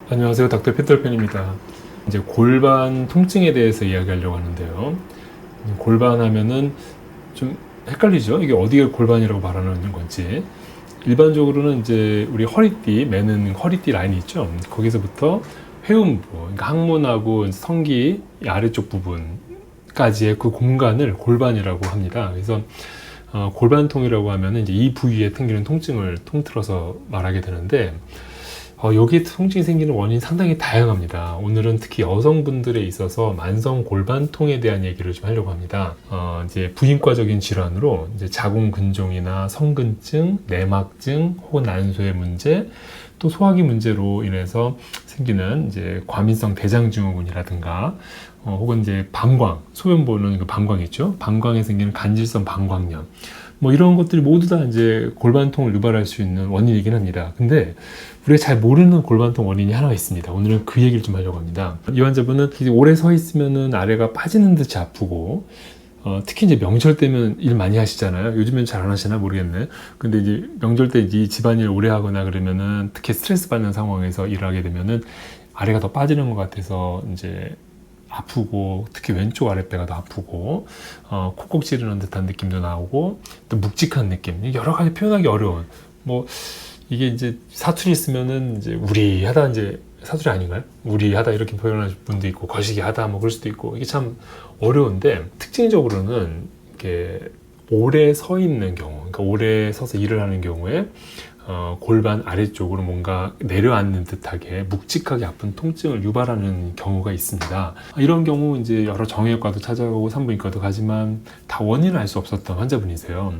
안녕하세요. 닥터 피터팬입니다. 이제 골반 통증에 대해서 이야기하려고 하는데요. 골반 하면은 좀 헷갈리죠? 이게 어디가 골반이라고 말하는 건지. 일반적으로는 이제 우리 허리띠, 매는 허리띠 라인이 있죠. 거기서부터 회음부, 그러니까 항문하고 성기 아래쪽 부분까지의 그 공간을 골반이라고 합니다. 그래서 골반통이라고 하면은 이제 이 부위에 생기는 통증을 통틀어서 말하게 되는데, 여기에 통증이 생기는 원인이 상당히 다양합니다. 오늘은 특히 여성분들에 있어서 만성 골반통에 대한 얘기를 좀 하려고 합니다. 이제 부인과적인 질환으로 이제 자궁근종이나 성근증, 내막증, 혹은 난소의 문제, 또 소화기 문제로 인해서 생기는 이제 과민성 대장증후군이라든가, 혹은 이제 방광, 소변 보는 그 방광 있죠? 방광에 생기는 간질성 방광염. 뭐 이런 것들이 모두 다 이제 골반통을 유발할 수 있는 원인이긴 합니다. 근데 우리가 잘 모르는 골반통 원인이 하나가 있습니다. 오늘은 그 얘기를 좀 하려고 합니다. 이 환자분은 오래 서 있으면은 아래가 빠지는 듯이 아프고, 특히 이제 명절 때면 일 많이 하시잖아요. 요즘엔 잘 안 하시나 모르겠네. 근데 이제 명절 때 이 집안일 오래 하거나 그러면은, 특히 스트레스 받는 상황에서 일을 하게 되면은 아래가 더 빠지는 것 같아서 이제 아프고, 특히 왼쪽 아랫배가 더 아프고, 콕콕 찌르는 듯한 느낌도 나오고, 또 묵직한 느낌, 여러 가지 표현하기 어려운, 뭐 이게 이제 사투리 쓰면은 이제 우리하다, 이제 사투리 아닌가요? 우리하다 이렇게 표현하실 분도 있고, 거시기하다 뭐 그럴 수도 있고, 이게 참 어려운데, 특징적으로는 이렇게 오래 서 있는 경우, 그러니까 오래 서서 일을 하는 경우에 골반 아래쪽으로 뭔가 내려앉는 듯하게 묵직하게 아픈 통증을 유발하는 경우가 있습니다. 이런 경우 이제 여러 정형외과도 찾아가고 산부인과도 가지만 다 원인을 알 수 없었던 환자분이세요.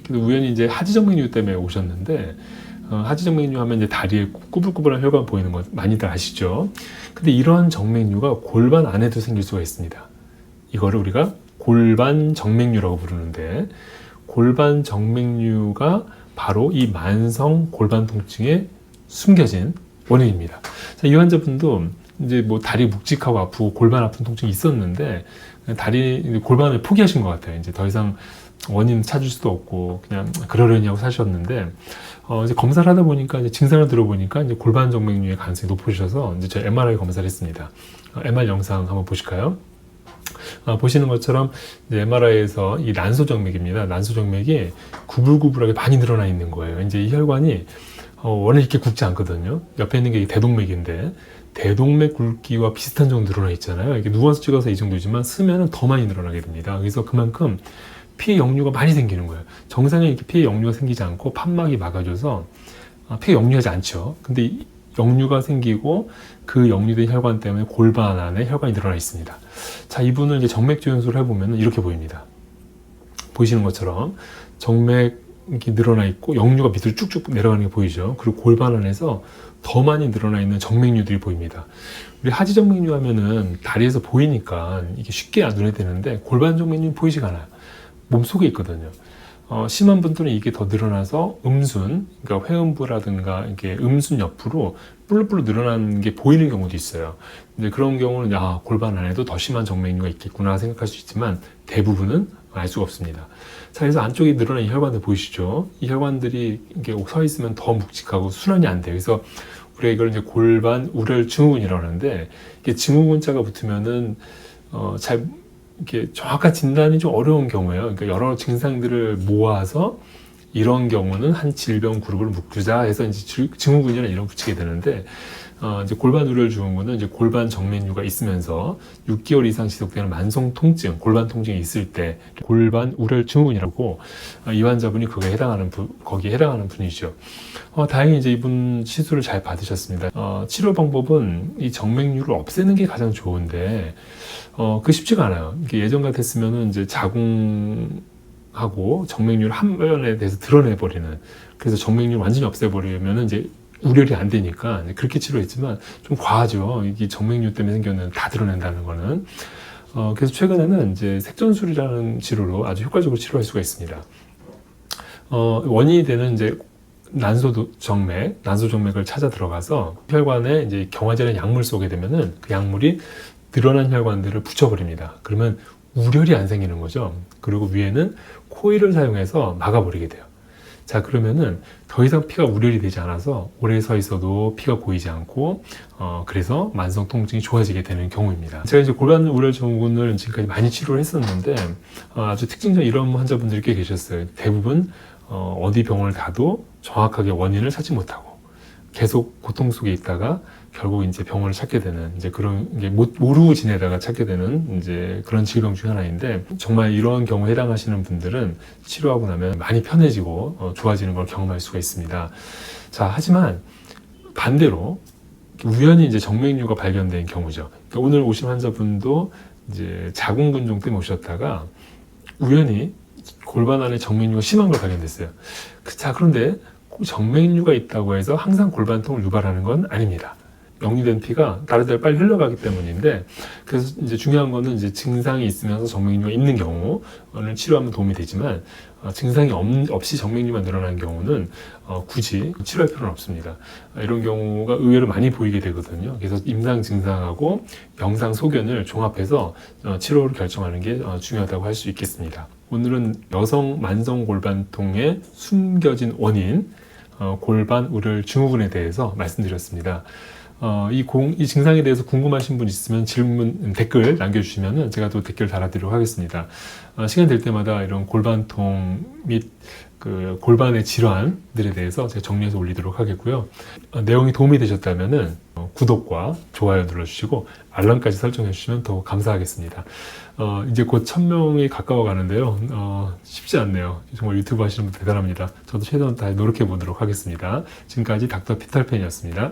그래서 우연히 이제 하지정맥류 때문에 오셨는데, 하지정맥류 하면 이제 다리에 꾸불꾸불한 혈관 보이는 거 많이들 아시죠? 근데 이러한 정맥류가 골반 안에도 생길 수가 있습니다. 이거를 우리가 골반 정맥류라고 부르는데, 골반 정맥류가 바로 이 만성 골반 통증의 숨겨진 원인입니다. 자, 이 환자분도 이제 뭐 다리 묵직하고 아프고 골반 아픈 통증이 있었는데, 골반을 포기하신 것 같아요. 이제 더 이상 원인 찾을 수도 없고 그냥 그러려니 하고 사셨는데, 이제 검사를 하다 보니까, 이제 증상을 들어보니까 이제 골반 정맥류의 가능성이 높으셔서 이제 저희 MRI 검사를 했습니다. MR 영상 한번 보실까요? 보시는 것처럼 MRI에서 이 난소정맥입니다. 난소정맥이 구불구불하게 많이 늘어나 있는 거예요. 이제 이 혈관이 원래 이렇게 굵지 않거든요. 옆에 있는 게 대동맥인데, 대동맥 굵기와 비슷한 정도 늘어나 있잖아요. 이게 누워서 찍어서 이 정도지만 쓰면은 더 많이 늘어나게 됩니다. 그래서 그만큼 피의 역류가 많이 생기는 거예요. 정상에 이렇게 피의 역류가 생기지 않고 판막이 막아줘서 피가 역류하지 않죠. 근데 역류가 생기고 그 역류된 혈관 때문에 골반 안에 혈관이 늘어나 있습니다. 자, 이분을 이제 정맥 조연수를 해보면 이렇게 보입니다. 보시는 것처럼 정맥이 늘어나 있고 역류가 밑으로 쭉쭉 내려가는 게 보이죠. 그리고 골반 안에서 더 많이 늘어나 있는 정맥류들이 보입니다. 우리 하지정맥류 하면은 다리에서 보이니까 이게 쉽게 눈에 띄는데, 골반 정맥류는 보이지가 않아요. 몸속에 있거든요. 심한 분들은 이게 더 늘어나서 음순, 그러니까 회음부라든가 이렇게 음순 옆으로 뿔뿔 늘어나는 게 보이는 경우도 있어요. 근데 그런 경우는 골반 안에도 더 심한 정맥류가 있겠구나 생각할 수 있지만, 대부분은 알 수가 없습니다. 자, 그래서 안쪽에 늘어난 이 혈관들 보이시죠? 이 혈관들이 이렇게 서 있으면 더 묵직하고 순환이 안 돼요. 그래서 우리가 이걸 이제 골반 우열 증후군이라고 하는데, 이게 증후군자가 붙으면은 잘 이렇게 정확한 진단이 좀 어려운 경우예요. 그러니까 여러 증상들을 모아서 이런 경우는 한 질병 그룹을 묶자 해서 이제 증후군이나 이런 붙이게 되는데, 이제 골반 우열 증후군은 이제 골반 정맥류가 있으면서 6개월 이상 지속되는 만성 통증, 골반 통증이 있을 때 골반 우열 증후군이라고, 이 환자분이 거기에 해당하는 분이죠. 다행히 이제 이분 시술을 잘 받으셨습니다. 치료 방법은 이 정맥류를 없애는 게 가장 좋은데, 그 쉽지가 않아요. 이게 예전 같았으면은 이제 자궁하고 정맥류를 한 번에 대해서 드러내버리는, 그래서 정맥류를 완전히 없애버리면은 이제 우열이 안 되니까 그렇게 치료했지만 좀 과하죠. 이게 정맥류 때문에 생겼는 다 드러낸다는 거는. 그래서 최근에는 이제 색전술이라는 치료로 아주 효과적으로 치료할 수가 있습니다. 원인이 되는 이제 난소정맥을 찾아 들어가서 혈관에 이제 경화제라는 약물 쏘게 되면은 그 약물이 늘어난 혈관들을 붙여버립니다. 그러면 우열이 안 생기는 거죠. 그리고 위에는 코일을 사용해서 막아버리게 돼요. 자, 그러면은 더 이상 피가 우려이 되지 않아서 오래 서 있어도 피가 고이지 않고 그래서 만성 통증이 좋아지게 되는 경우입니다. 제가 이제 골반 우열 증후군을 지금까지 많이 치료를 했었는데 아주 특징적인 이런 환자분들이 꽤 계셨어요. 대부분 어디 병원을 가도 정확하게 원인을 찾지 못하고 계속 고통 속에 있다가 결국 이제 병원을 찾게 되는 이제 그런 게 모르고 지내다가 찾게 되는 이제 그런 질병 중 하나인데, 정말 이런 경우에 해당하시는 분들은 치료하고 나면 많이 편해지고 좋아지는 걸 경험할 수가 있습니다. 자, 하지만 반대로 우연히 이제 정맥류가 발견된 경우죠. 그러니까 오늘 오신 환자분도 이제 자궁근종 때문에 오셨다가 우연히 골반 안에 정맥류가 심한 걸 발견됐어요. 자, 그런데 정맥류가 있다고 해서 항상 골반통을 유발하는 건 아닙니다. 역류된 피가 다른 데로 빨리 흘러가기 때문인데, 그래서 이제 중요한 거는 이제 증상이 있으면서 정맥류가 있는 경우는 치료하면 도움이 되지만 증상이 없이 정맥류만 늘어나는 경우는 굳이 치료할 필요는 없습니다. 이런 경우가 의외로 많이 보이게 되거든요. 그래서 임상 증상하고 영상 소견을 종합해서 치료를 결정하는 게 중요하다고 할 수 있겠습니다. 오늘은 여성 만성 골반통의 숨겨진 원인, 골반 우열 증후군에 대해서 말씀드렸습니다. 이 증상에 대해서 궁금하신 분 있으면 댓글 남겨주시면 제가 또 댓글 달아드리도록 하겠습니다. 시간 될 때마다 이런 골반통 및 그 골반의 질환들에 대해서 제가 정리해서 올리도록 하겠고요. 내용이 도움이 되셨다면 구독과 좋아요 눌러주시고 알람까지 설정해 주시면 더 감사하겠습니다. 이제 곧 1000명이 가까워 가는데요. 쉽지 않네요. 정말 유튜브 하시는 분 대단합니다. 저도 최대한 다 노력해 보도록 하겠습니다. 지금까지 닥터 피터팬이었습니다.